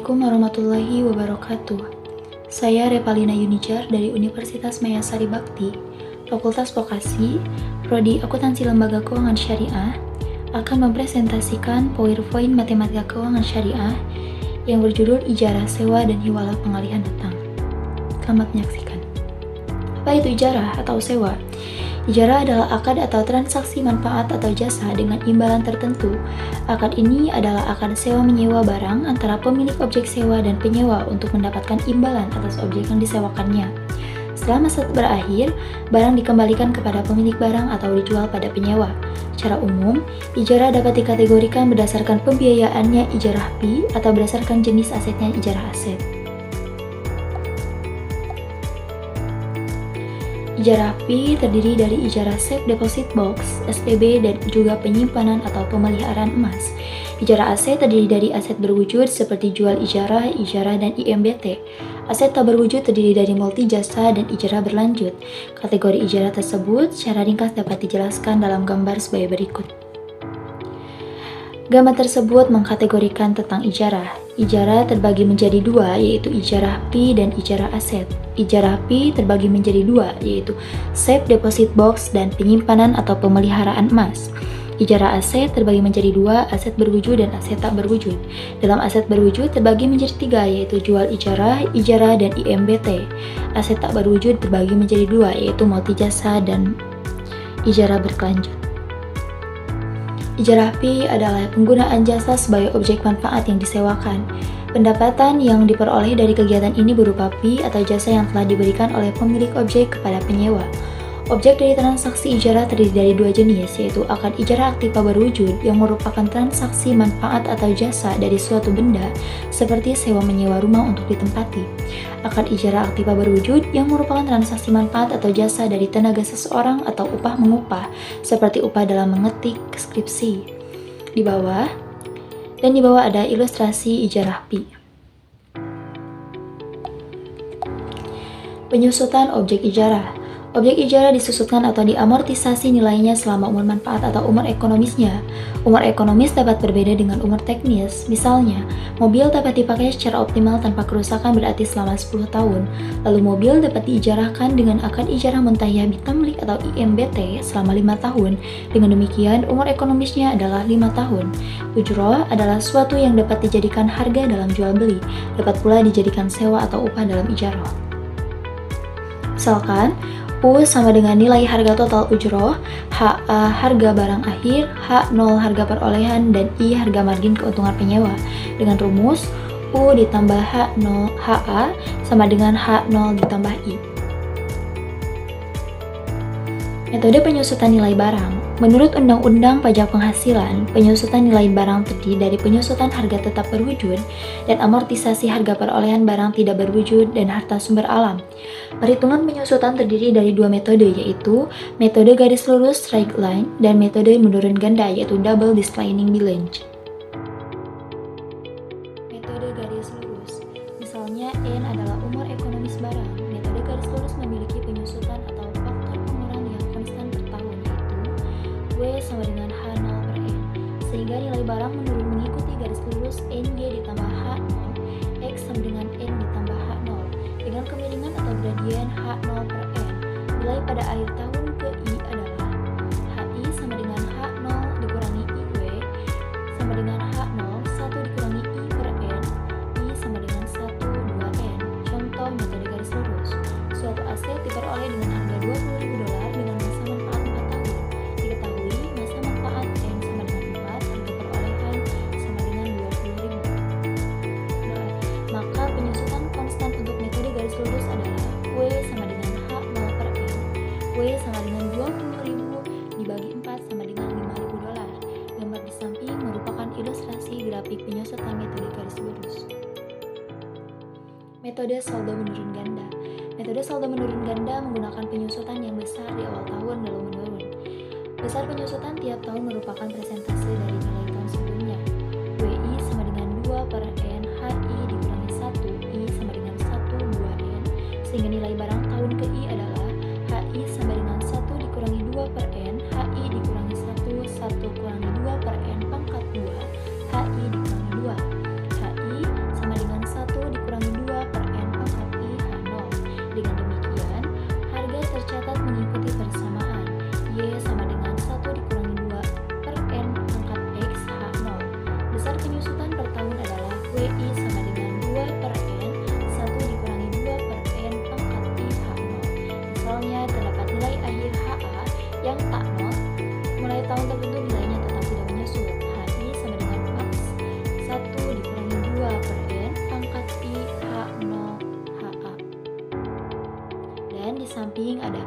Assalamualaikum warahmatullahi wabarakatuh. Saya Revalina Yunijar dari Universitas Mayasari Bakti, Fakultas Vokasi, Prodi Akuntansi Lembaga Keuangan Syariah, akan mempresentasikan PowerPoint Matematika Keuangan Syariah yang berjudul Ijarah Sewa dan Hiwalah Pengalihan Hutang. Selamat menyaksikan. Apa itu ijarah atau sewa? Ijarah adalah akad atau transaksi manfaat atau jasa dengan imbalan tertentu. Akad ini adalah akad sewa menyewa barang antara pemilik objek sewa dan penyewa untuk mendapatkan imbalan atas objek yang disewakannya. Setelah masa berakhir, barang dikembalikan kepada pemilik barang atau dijual pada penyewa. Secara umum, ijarah dapat dikategorikan berdasarkan pembiayaannya ijarah fee atau berdasarkan jenis asetnya ijarah aset. Ijarah fee terdiri dari ijarah safe deposit box, SDB, dan juga penyimpanan atau pemeliharaan emas. Ijarah aset terdiri dari aset berwujud seperti jual ijarah, dan IMBT. Aset tak berwujud terdiri dari multi jasa dan ijarah berlanjut. Kategori ijarah tersebut secara ringkas dapat dijelaskan dalam gambar sebagai berikut. Gambar tersebut mengkategorikan tentang ijarah. Ijarah terbagi menjadi dua, yaitu ijarah fee dan ijarah aset. Ijarah fee terbagi menjadi dua, yaitu safe deposit box dan penyimpanan atau pemeliharaan emas. Ijarah aset terbagi menjadi dua, aset berwujud dan aset tak berwujud. Dalam aset berwujud terbagi menjadi tiga, yaitu jual ijarah, dan IMBT. Aset tak berwujud terbagi menjadi dua, yaitu multi jasa dan ijarah berkelanjut. Ijarah fee adalah penggunaan jasa sebagai objek manfaat yang disewakan. Pendapatan yang diperoleh dari kegiatan ini berupa fee atau jasa yang telah diberikan oleh pemilik objek kepada penyewa. Objek dari transaksi ijarah terdiri dari dua jenis, yaitu akad ijarah aktiva berwujud yang merupakan transaksi manfaat atau jasa dari suatu benda, seperti sewa menyewa rumah untuk ditempati. Akad ijarah aktiva berwujud yang merupakan transaksi manfaat atau jasa dari tenaga seseorang atau upah mengupah, seperti upah dalam mengetik skripsi. Di bawah ada ilustrasi ijarah fee. Penyusutan objek ijarah. Objek ijarah disusutkan atau diamortisasi nilainya selama umur manfaat atau umur ekonomisnya. Umur ekonomis dapat berbeda dengan umur teknis. Misalnya, mobil dapat dipakai secara optimal tanpa kerusakan berarti selama 10 tahun. Lalu mobil dapat diijarahkan dengan akad ijarah muntahiyah bitamlik atau IMBT selama 5 tahun. Dengan demikian, umur ekonomisnya adalah 5 tahun. Ujroh adalah suatu yang dapat dijadikan harga dalam jual beli, dapat pula dijadikan sewa atau upah dalam ijarah. Misalkan, U sama dengan nilai harga total ujroh, HA harga barang akhir, H0 harga perolehan, dan I harga margin keuntungan penyewa. Dengan rumus, U ditambah HA sama dengan H0 ditambah I. Metode penyusutan nilai barang. Menurut Undang-Undang Pajak Penghasilan, penyusutan nilai barang terdiri dari penyusutan harga tetap berwujud dan amortisasi harga perolehan barang tidak berwujud dan harta sumber alam. Perhitungan penyusutan terdiri dari dua metode, yaitu metode garis lurus straight line dan metode menurun ganda, yaitu double declining balance. Metode garis lurus, misalnya N adalah umur ekonomis barang. Metode garis lurus memiliki penyusutan atau faktor pengurangan yang konstan per tahun, yaitu W sama dengan H0 per N, sehingga nilai barang menurun mengikuti garis lurus NY ditambah H0, X sama dengan N ditambah H0, dengan kemiringan atau gradien H0 per N. Nilai pada akhir tahun ke I adalah HI sama dengan H0 dikurangi IW sama dengan H0, 1 dikurangi I per N, I sama dengan 1, 2N. Contoh metode garis lurus. Suatu aset diperoleh dengan harga $20.000 dengan masa manfaat 4 tahun. Diketahui masa manfaat N sama dengan 4, harga perolehan sama dengan $20.000. Maka penyusutan konstan untuk metode garis lurus adalah W sama dengan H0 per N. W sama dengan 20.000 dibagi 4 sama dengan $5.000. Gambar di samping merupakan ilustrasi grafik penyusutan metode garis lurus. Metode saldo menurun ganda. Metode saldo menurun ganda menggunakan penyusutan yang besar di awal tahun lalu menurun. Besar penyusutan tiap tahun merupakan persentase dari nilai tahun sebelumnya. WI sama dengan 2 per N, HI dikurangi 1, I sama dengan 1, 2N, sehingga nilai barang tahun ke I adalah HI sama dengan 1 dikurangi 2 per N, HI dikurangi 1, 1 kurangi 2 per N pangkat 2, HI dikurangi 2. HI sama dengan samping ada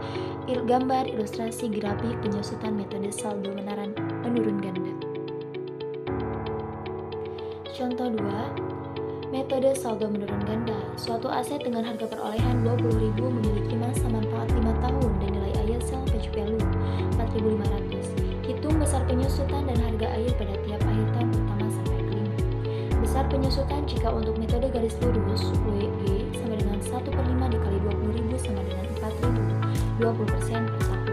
gambar ilustrasi grafik penyusutan metode saldo menurun ganda. Contoh 2, metode saldo menurun ganda. Suatu aset dengan harga perolehan 20.000 memiliki masa manfaat 5 tahun dan nilai air sell face value 4.500. Hitung besar penyusutan dan harga air pada tiap akhir tahun pertama sampai kelima. Besar penyusutan jika untuk metode garis lurus WG sama dengan 1/5 dikali 20.000 sama dengan 4.000, 20% per tahun.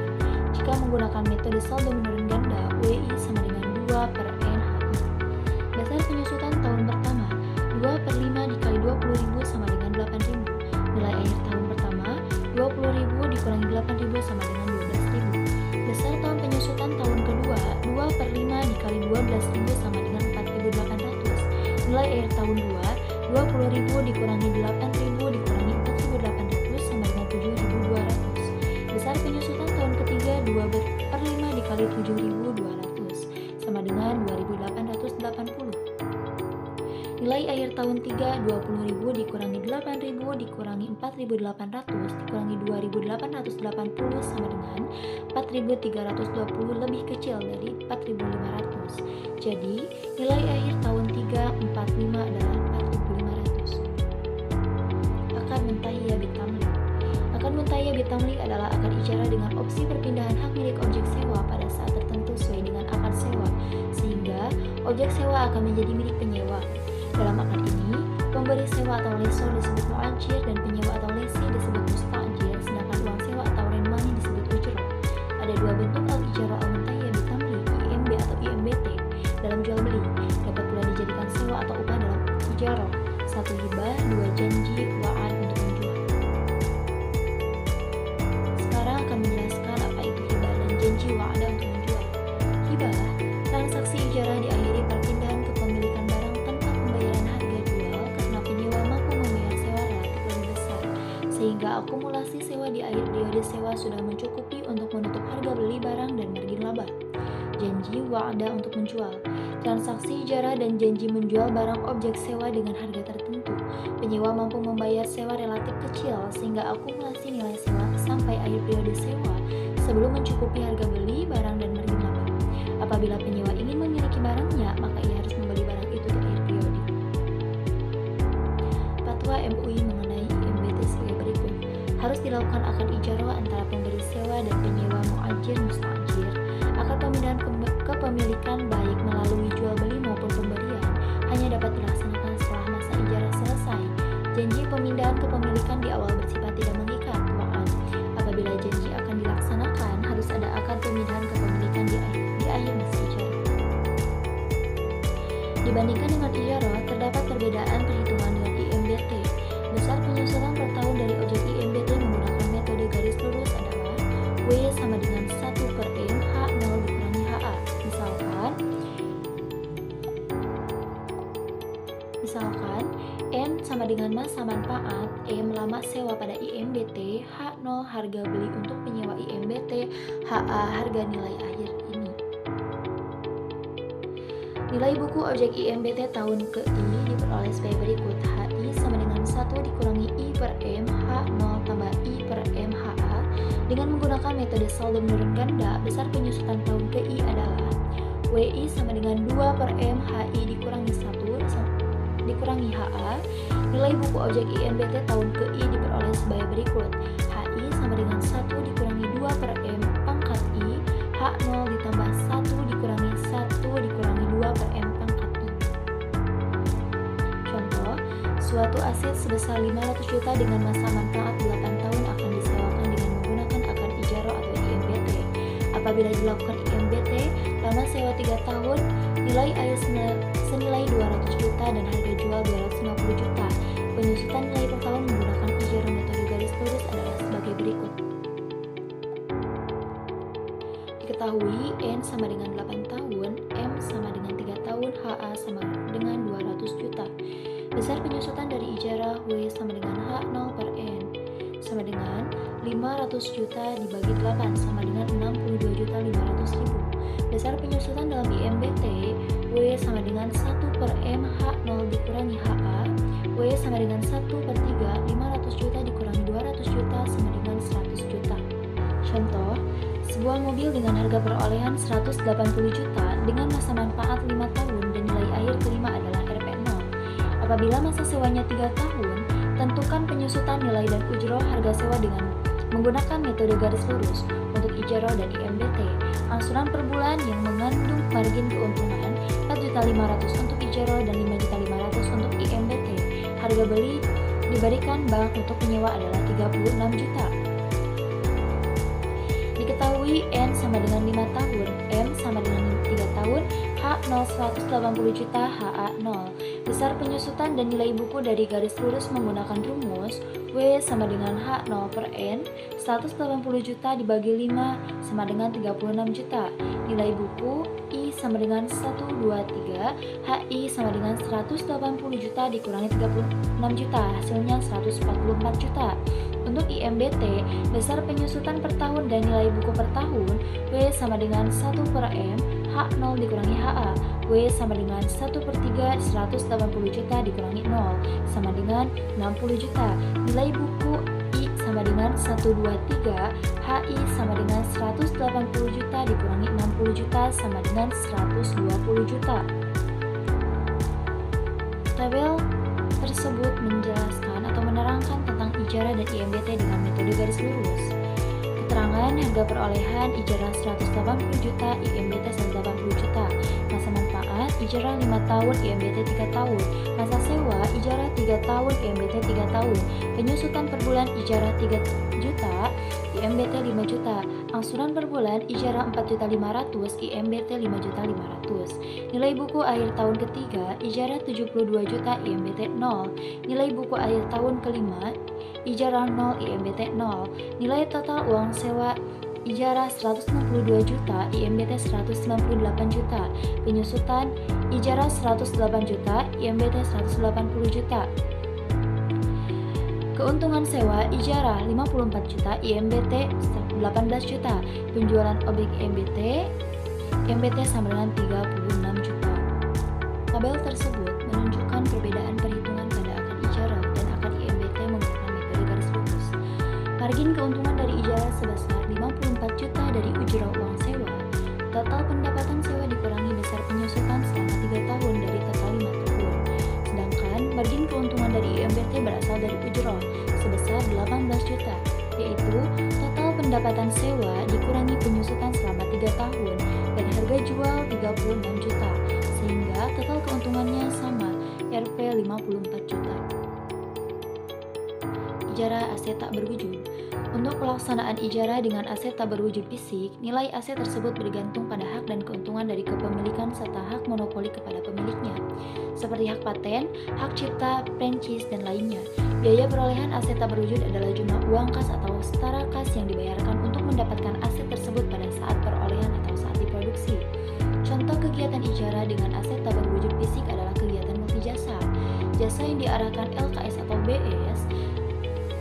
Jika menggunakan metode saldo menurun ganda, WI sama dengan 2/N. Besar penyusutan tahun pertama 2/5 dikali 20.000 sama dengan 8.000. Nilai akhir tahun pertama 20.000 dikurangi 8.000 sama dengan 12.000. Besar tahun penyusutan tahun kedua 2/5 dikali 12.000 sama dengan 4.800. Nilai akhir tahun 2 20.000 dikurangi 8.000 dikurangi 4.800 sama dengan 7.200. Besar penyusutan tahun ketiga 2/5 dikali 7.200 sama dengan 2.880. Nilai akhir tahun 3 20.000 dikurangi 8.000 dikurangi 4.800 dikurangi 2.880 sama dengan 4.320 lebih kecil dari 4.500. Jadi nilai akhir tahun 3 45 adalah 4.500. Akad muntahiyah bitamlik. Akad muntahiyah bitamlik adalah akad ijarah dengan opsi perpindahan hak milik objek sewa pada saat tertentu sesuai dengan akad sewa, sehingga objek sewa akan menjadi milik penyewa. Dalam akad ini, pemberi sewa atau lesor disebut mu'ajir dan penyewa atau lesi disebut musta'jir, sedangkan uang sewa atau rent money disebut ujrah. Ada dua bentuk al-ijarah al-muntahiyah bitamlik, IMB atau IMBT, dalam jual beli. Dapat pula dijadikan sewa atau upah dalam ijarah. 1 hibah, 2 janji wa'ad untuk menjual. Sekarang akan menjelaskan apa itu hibah dan janji wa'ada untuk menjual. Hibah, transaksi ijarah diakhiri perpindahan kepemilikan barang tanpa pembayaran harga jual karena penyewa mampu membayar sewa relatif lebih besar, sehingga akumulasi sewa di akhir periode sewa sudah mencukupi untuk menutup harga beli barang dan margin laba. Janji wa'ada untuk menjual, transaksi ijarah dan janji menjual barang objek sewa dengan harga tertentu. Penyewa mampu membayar sewa relatif kecil sehingga akumulasi nilai sewa sampai akhir periode sewa sebelum mencukupi harga beli barang dan margin laba. Apabila penyewa ingin memiliki barangnya, maka ia harus membeli barang itu di akhir periode. Fatwa MUI mengenai IMBT sebagai berikut. Harus dilakukan akad ijarah antara pemberi sewa dan penyewa mu'ajir musta'jir. Akad pemindahan kepemilikan baik melalui jual beli maupun pemberian hanya dapat dilaksanakan setelah masa ijarah selesai. Janji pemindahan kepemilikan di awal bersifat tidak mengikat wa'ad. Apabila janji akan dilaksanakan, harus ada akad pemindahan kepemilikan di akhir masa ijarah. Dibandingkan dengan ijarah, terdapat perbedaan perhitungan dengan IMBT. Besar penyusutan per tahun dari objek IMBT menggunakan metode garis lurus adalah W sama dengan 1/M H0 dikurangi HA. Misalkan N sama dengan masa manfaat, M lama sewa pada IMBT, H0 harga beli untuk penyewa IMBT, HA harga nilai akhir ini. Nilai buku objek IMBT tahun ke I diperoleh sebagai berikut. HI sama dengan 1 dikurangi I/M H0 tambah I/M HA. Dengan menggunakan metode saldo menurun ganda, besar penyusutan tahun ke I adalah WI sama dengan 2/M HI dikurangi 1 dikurangi HA. Nilai buku objek IMBT tahun ke I diperoleh sebagai berikut. HI sama dengan 1 dikurangi 2/M pangkat I, H0 ditambah 1 dikurangi 1 dikurangi 2/M pangkat I. Contoh, suatu aset sebesar 500 juta dengan masa manfaat 8 tahun akan disewakan dengan menggunakan akad ijarah atau IMBT. Apabila dilakukan IMBT, lama sewa 3 tahun, nilai air senilai 200 juta dan harga jual 250 juta. Penyusutan nilai per tahun menggunakan ijarah metode garis lurus adalah sebagai berikut. Diketahui N sama dengan 8 tahun, M sama dengan 3 tahun, HA sama dengan 200 juta. Besar penyusutan dari ijarah W sama dengan H0/N sama dengan 500 juta dibagi 8 sama dengan 62.500.000. Besar penyusutan dalam IMBT, W sama dengan 1/M H0 dikurangi HA. W sama dengan 1/3, 500 juta dikurangi 200 juta sama dengan 100 juta. menjual mobil dengan harga perolehan 180 juta dengan masa manfaat 5 tahun dan nilai akhir kelima adalah RP0. Apabila masa sewanya 3 tahun, tentukan penyusutan nilai dan ujroh harga sewa dengan menggunakan metode garis lurus untuk ijroh dan IMDT. Angsuran per bulan yang mengandung margin keuntungan 4.500.000 untuk ijroh dan 5.500.000 untuk IMDT. Harga beli diberikan bank untuk penyewa adalah 36 juta. Diketahui N sama dengan 5 tahun, M sama dengan 3 tahun, H0 180 juta, HA 0. Besar penyusutan dan nilai buku dari garis lurus menggunakan rumus W sama dengan H0 per N, 180 juta dibagi 5 sama dengan 36 juta. Nilai buku I sama dengan 123, HI sama dengan 180 juta dikurangi 36 juta, hasilnya 144 juta. Untuk IMDT, besar penyusutan per tahun dan nilai buku per tahun, W sama dengan 1 per M, H0 dikurangi HA, W sama dengan 1 per 3, 180 juta dikurangi 0, sama dengan 60 juta. Nilai buku I sama dengan 123, HI sama dengan 180 juta dikurangi 60 juta, sama dengan 120 juta. Tabel tersebut menjelaskan atau menerangkan tentang ijarah dan IMDT dengan metode garis lurus. Keterangan harga perolehan ijarah 180 juta, IMDT 180 juta. Masa manfaat ijarah 5 tahun, IMDT 3 tahun. Masa sewa ijarah 3 tahun, IMDT 3 tahun. Penyusutan per bulan ijarah 3 juta, IMDT 5 juta. Angsuran per bulan ijarah 4.500.000, IMDT 5.500.000. Nilai buku akhir tahun ketiga ijarah 72 juta, IMDT 0. Nilai buku akhir tahun kelima ijarah 0, IMDT 0. Nilai total uang sewa ijarah 162 juta, IMDT 198 juta. Penyusutan ijarah 108 juta, IMDT 180 juta. Keuntungan sewa ijarah 54 juta, IMDT 18 juta. Penjualan objek IMDT sama dengan 36 juta. Tabel tersebut menunjukkan perbedaan perhitungan pada akad ijarah dan akad IMDT menggunakan metode garis lurus. Margin keuntungan dari ijarah sebesar 54 juta dari ujroh uang sewa. Total pendapatan sewa dikurangi besar penyusutan selama 3 tahun dari total 5 tahun. Sedangkan margin keuntungan dari IMDT berasal dari ujroh sebesar 18 juta, yaitu total pendapatan sewa dikurangi penyusutan selama 3 tahun dan harga jual 36 juta, sehingga total keuntungannya sama, Rp 54 juta. Ijarah aset tak berwujud. Untuk pelaksanaan ijarah dengan aset tak berwujud fisik, nilai aset tersebut bergantung pada hak dan keuntungan dari kepemilikan serta hak monopoli kepada pemiliknya, seperti hak paten, hak cipta, franchise, dan lainnya. Biaya perolehan aset tak berwujud adalah jumlah uang kas atau setara kas yang dibayarkan untuk mendapatkan aset tersebut pada saat perolehan atau saat diproduksi. Contoh kegiatan ijarah dengan aset tak berwujud fisik adalah kegiatan multijasa. Jasa yang diarahkan LKS atau BS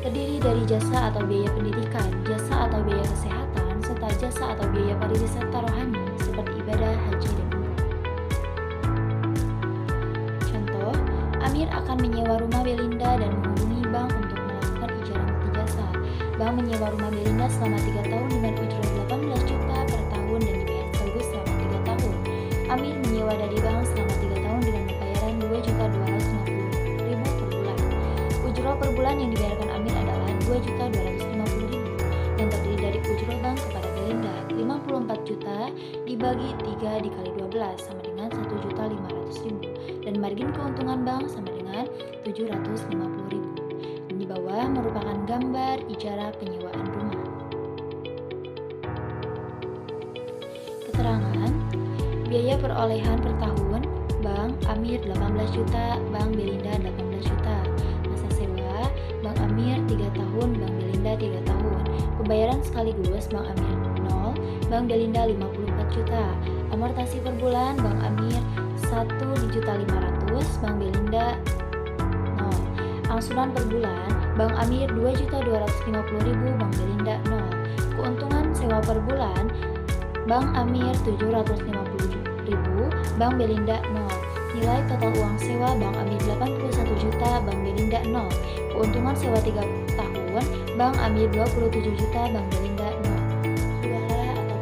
terdiri dari jasa atau biaya pendidikan, jasa atau biaya kesehatan, serta jasa atau biaya pariwisata rohani seperti ibadah, haji, dan umroh. Contoh, Amir akan menyewa rumah Belinda dan menghubungi bank untuk melakukan ijarah multijasa. Bank menyewa rumah Belinda selama 3 tahun dengan ujroh 18 juta per tahun dan dibayar sekaligus selama 3 tahun. Amir menyewa dari bank selama 3 tahun dengan pembayaran 2.250.000 per bulan. Ujroh per bulan yang dibayarkan Amir adalah 2.250.000 yang terdiri dari ujroh bank kepada Belinda 54 juta dibagi 3 dikali 12 sama dengan 1.500.000 dan margin keuntungan bank sama dengan 750.000. Dan di bawah merupakan gambar ijarah penyewaan rumah. Keterangan biaya perolehan per tahun Bank Amir 18 juta, Bank Belinda 18 juta. Masa sewa Bank Amir 3 tahun, Bank Belinda 3 tahun. Pembayaran sekaligus Bank Amir 0, Bank Belinda 54 juta. Amortasi per bulan Bank Amir 1.500.000, Bank Belinda 0. Angsuran per bulan Bank Amir 2.250.000, Bank Belinda 0. Keuntungan sewa per bulan Bank Amir 750.000, Bank Belinda 0. Nilai total uang sewa Bank Amir 81 juta, Bank Belinda 0. Keuntungan sewa 3 tahun Bank Amir 27 juta, Bank Belinda 0. Sudahlah atau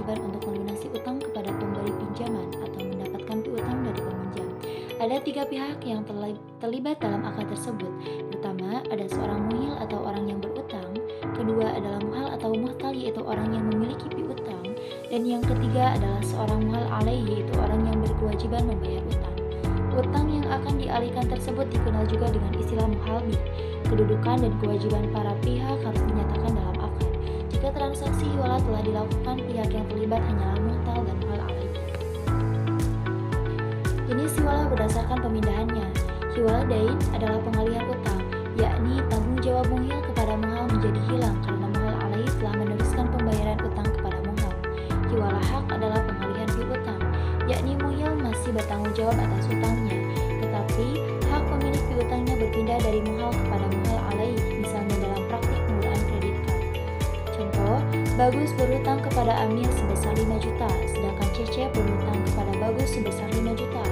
kewajiban untuk melunasi utang kepada pemberi pinjaman atau mendapatkan piutang dari peminjam. Ada 3 pihak yang terlibat dalam akad tersebut. Pertama, ada seorang muhil atau orang yang berutang. Kedua adalah muhal atau muhtal, yaitu orang yang memiliki piutang. Dan yang ketiga adalah seorang muhal alaih, yaitu orang yang berkewajiban membayar utang. Utang yang akan dialihkan tersebut dikenal juga dengan istilah muhalbi. Kedudukan dan kewajiban para pihak harus dinyatakan dalam akad. Jika transaksi hiwalah telah dilakukan, pihak yang terlibat hanyalah muhtal dan muhal alaih. Jenis hiwalah berdasarkan pemindahannya. Hiwalah dain adalah pengalihan utang, yakni tanggung jawab muhil kepada muhal menjadi hilang karena muhal alaih telah meneruskan pembayaran utang kepada muhal. Hiwalah hak adalah pengalihan piutang, yakni muhil masih bertanggung jawab atas utangnya, tetapi hak pemilik piutangnya berpindah dari muhal kepada muhal alaih, misalnya dalam praktik penggunaan kredit card. Contoh, Bagus berutang kepada Amir sebesar 5 juta, sedangkan Cecep berutang kepada Bagus sebesar 5 juta.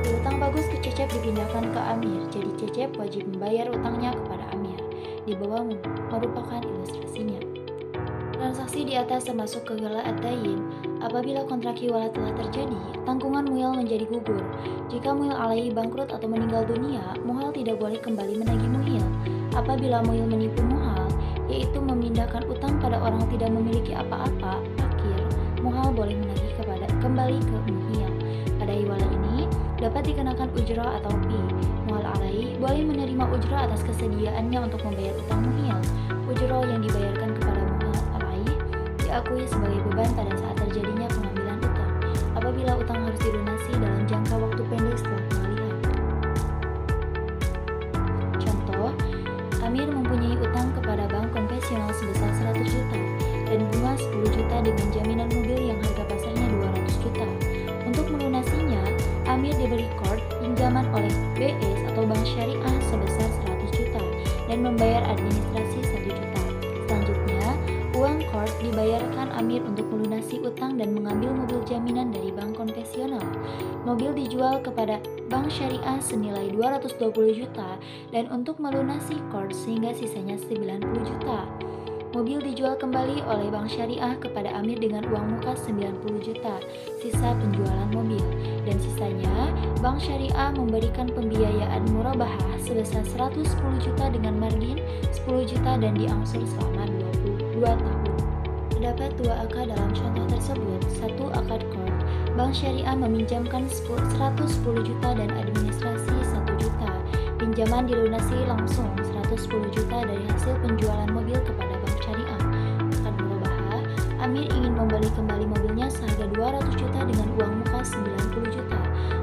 Piutang Bagus ke Cecep dipindahkan ke Amir, jadi Cecep wajib membayar utangnya kepada Amir. Di bawah merupakan ilustrasinya. Transaksi di atas termasuk kehiwalah ad-dain. Apabila kontrak hiwalah telah terjadi, tanggungan muhil menjadi gugur. Jika muhil alaih bangkrut atau meninggal dunia, muhal tidak boleh kembali menagih muhil. Apabila muhil menipu muhal, yaitu memindahkan utang pada orang tidak memiliki apa-apa, fakir, muhal boleh menagih kembali ke muhil. Pada hiwalah ini dapat dikenakan ujrah atau fee. Muhal alaih boleh menerima ujrah atas kesediaannya untuk membayar utang muhil. Ujrah yang dibayarkan kepada muhal alaih diakui sebagai beban pada saat terjadinya pengambilan utang, apabila utang harus dilunasi dalam jangka waktu pendek setelah pengalihan. Contoh, Amir mempunyai utang kepada bank konvensional sebesar 100 juta dan bunga 10 juta dengan jaminan mobil yang harga pasarnya 200 juta. Untuk melunasinya, Amir diberi kord pinjaman oleh BS atau bank syariah sebesar 100 juta dan membayar administrasi 1 juta. Selanjutnya, uang kord dibayarkan Amir untuk melunasi utang dan mengambil mobil jaminan dari bank konvensional. Mobil dijual kepada bank syariah senilai 220 juta dan untuk melunasi kord sehingga sisanya 90 juta. Mobil dijual kembali oleh bank syariah kepada Amir dengan uang muka 90 juta, sisa penjualan mobil, dan sisanya bank syariah memberikan pembiayaan murabahah sebesar 110 juta dengan margin 10 juta dan diangsur selama 22 tahun. Terdapat 2 akad dalam contoh tersebut. 1. Akad kord. Bank syariah meminjamkan 110 juta dan administrasi 1 juta. Pinjaman dilunasi langsung 110 juta dari hasil penjualan mobil kepada bank syariah. Akad murabahah, Amir ingin membeli kembali mobilnya seharga 200 juta dengan uang muka 90 juta.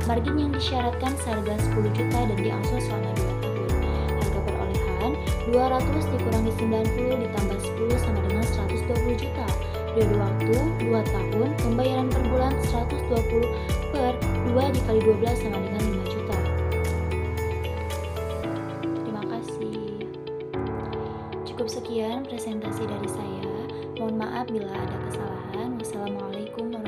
Margin yang disyaratkan seharga 10 juta dan diangsur selama 2 tahun. Harga perolehan 200 dikurangi 90 ditambah 10 sama dengan 120 juta. Periode waktu 2 tahun, pembayaran per bulan 120 per 2 dikali 12 sama dengan 5 juta. Terima kasih. Cukup sekian presentasi dari saya. Mohon maaf bila ada kesalahan. Wassalamualaikum warahmatullahi wabarakatuh.